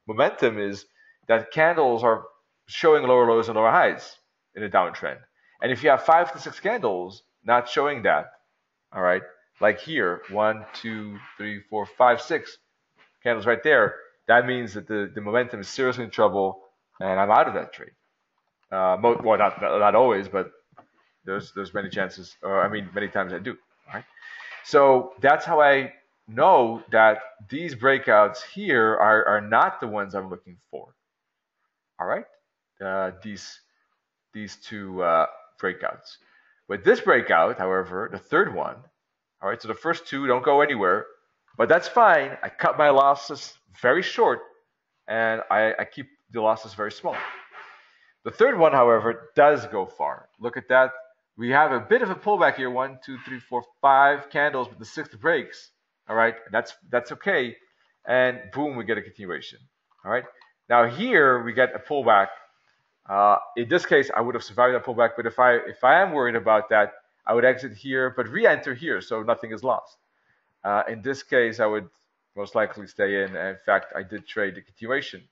momentum is that candles are showing lower lows and lower highs in a downtrend. And if you have 5 to 6 candles not showing that, all right, like here, 1, 2, 3, 4, 5, 6 candles right there, that means that the momentum is seriously in trouble, and I'm out of that trade. Well, not always, but There's many chances, or I mean, many times I do. All right. So that's how I know that these breakouts here are not the ones I'm looking for. All right. These two breakouts. With this breakout, however, the third one, all right, so the first two don't go anywhere, but that's fine. I cut my losses very short, and I keep the losses very small. The third one, however, does go far. Look at that. We have a bit of a pullback here. 1, 2, 3, 4, 5 candles, but the sixth breaks. All right, that's okay. And boom, we get a continuation. All right. Now here we get a pullback. In this case, I would have survived that pullback, but if I am worried about that, I would exit here, but re-enter here, so nothing is lost. In this case, I would most likely stay in. In fact, I did trade the continuation,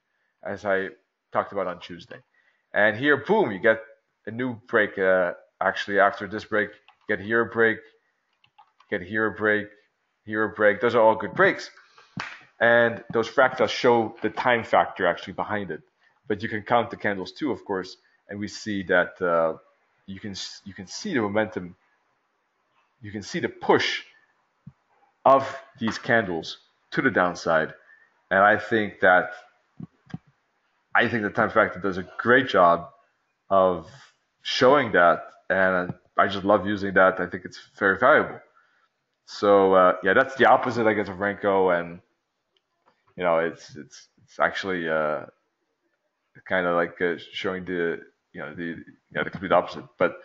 as I talked about on Tuesday. And here, boom, you get a new break. Actually, after this break, get here a break, get here a break, here a break. Those are all good breaks. And those fractals show the time factor actually behind it. But you can count the candles too, of course, and we see that you can see the momentum. You can see the push of these candles to the downside, and I think the time factor does a great job of showing that, and I just love using that. I think it's very valuable. So yeah, that's the opposite, I guess, of Renko, and it's actually kind of like showing the complete opposite. But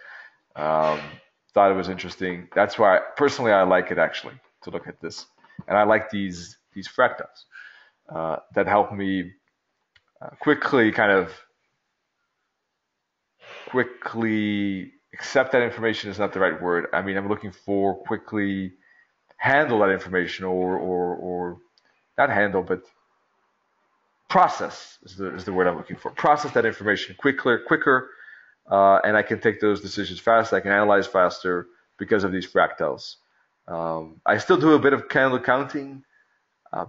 thought it was interesting. That's why personally I like it actually to look at this, and I like these fractals that help me quickly accept that information is not the right word. I mean, I'm looking for quickly handle that information or not handle, but process is the word I'm looking for. Process that information quicker, and I can take those decisions faster. I can analyze faster because of these fractals. I still do a bit of candle counting,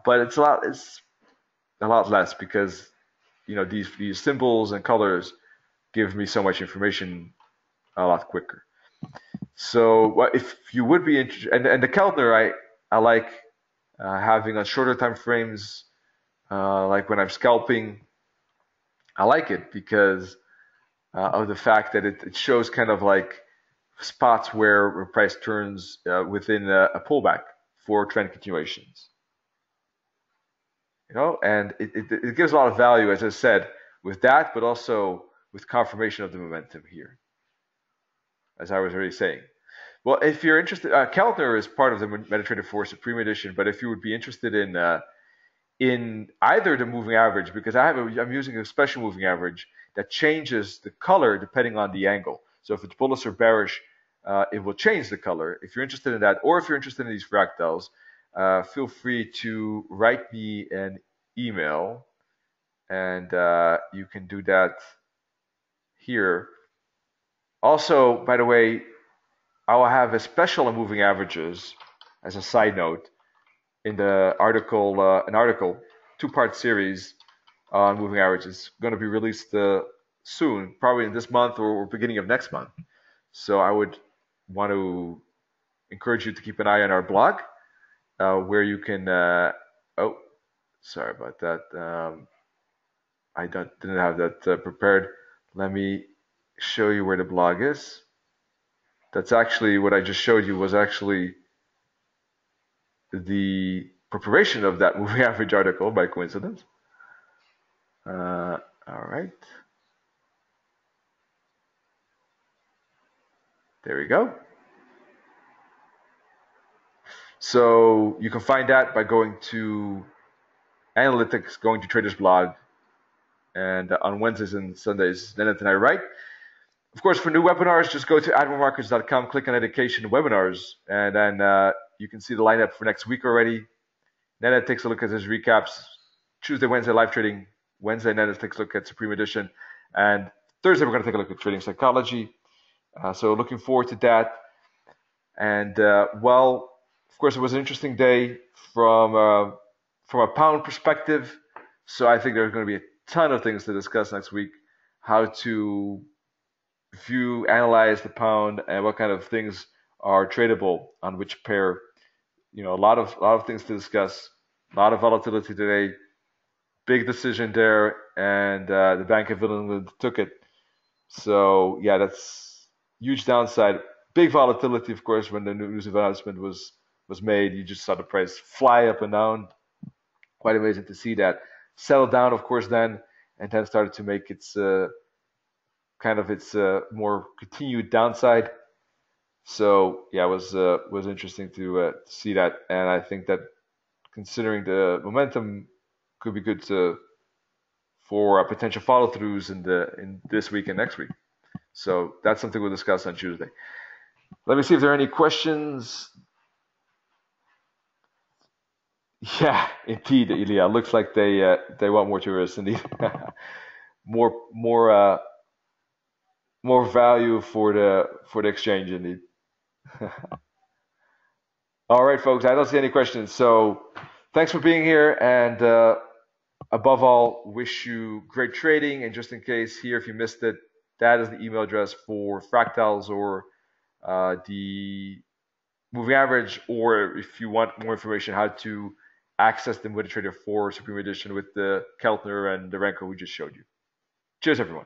but it's a lot less because these symbols and colors give me so much information a lot quicker. So if you would be interested, and the calendar I like having on shorter time frames, like when I'm scalping, I like it because of the fact that it shows kind of like spots where price turns within a pullback for trend continuations. And it gives a lot of value, as I said, with that, but also with confirmation of the momentum here, as I was already saying. Well, if you're interested, calendar is part of the MetaTrader 4 Supreme Edition, but if you would be interested in either the moving average, because I'm using a special moving average that changes the color depending on the angle. So if it's bullish or bearish, it will change the color. If you're interested in that, or if you're interested in these fractals, feel free to write me an email, and you can do that here. Also, by the way, I will have a special on moving averages as a side note in the article, an article, two-part series on moving averages, going to be released soon, probably in this month or beginning of next month. So I would want to encourage you to keep an eye on our blog, where you can. Oh, sorry about that. I didn't have that prepared. Let me show you where the blog is. That's actually what I just showed you was actually the preparation of that moving average article by coincidence. All right. There we go. So you can find that by going to analytics, going to Traders Blog, and on Wednesdays and Sundays, Nennet and I write. Of course, for new webinars, just go to admiralmarkets.com, click on Education Webinars, and then you can see the lineup for next week already. Nennet takes a look at his recaps. Tuesday, Wednesday, live trading. Wednesday, Nennet takes a look at Supreme Edition. And Thursday, we're going to take a look at trading psychology. So looking forward to that. And, well, of course, it was an interesting day from a pound perspective. So I think there's going to be a ton of things to discuss next week. How to if you analyze the pound and what kind of things are tradable on which pair, a lot of things to discuss. A lot of volatility today. Big decision there, and the Bank of England took it. So yeah, that's huge downside. Big volatility, of course, when the news of announcement was made. You just saw the price fly up and down. Quite amazing to see that. Settled down, of course, then, and then started to make its more continued downside. So yeah, it was interesting to see that, and I think that considering the momentum could be good for potential follow-throughs in this week and next week. So that's something we'll discuss on Tuesday. Let me see if there are any questions. Yeah, indeed, Ilya. Looks like they want more tourists, indeed. more more value for the exchange, indeed. All right, folks. I don't see any questions. So thanks for being here, and above all, wish you great trading. And just in case here, if you missed it, that is the email address for fractals or the moving average, or if you want more information how to access the MetaTrader 4 Supreme Edition with the Keltner and the Renko we just showed you. Cheers, everyone.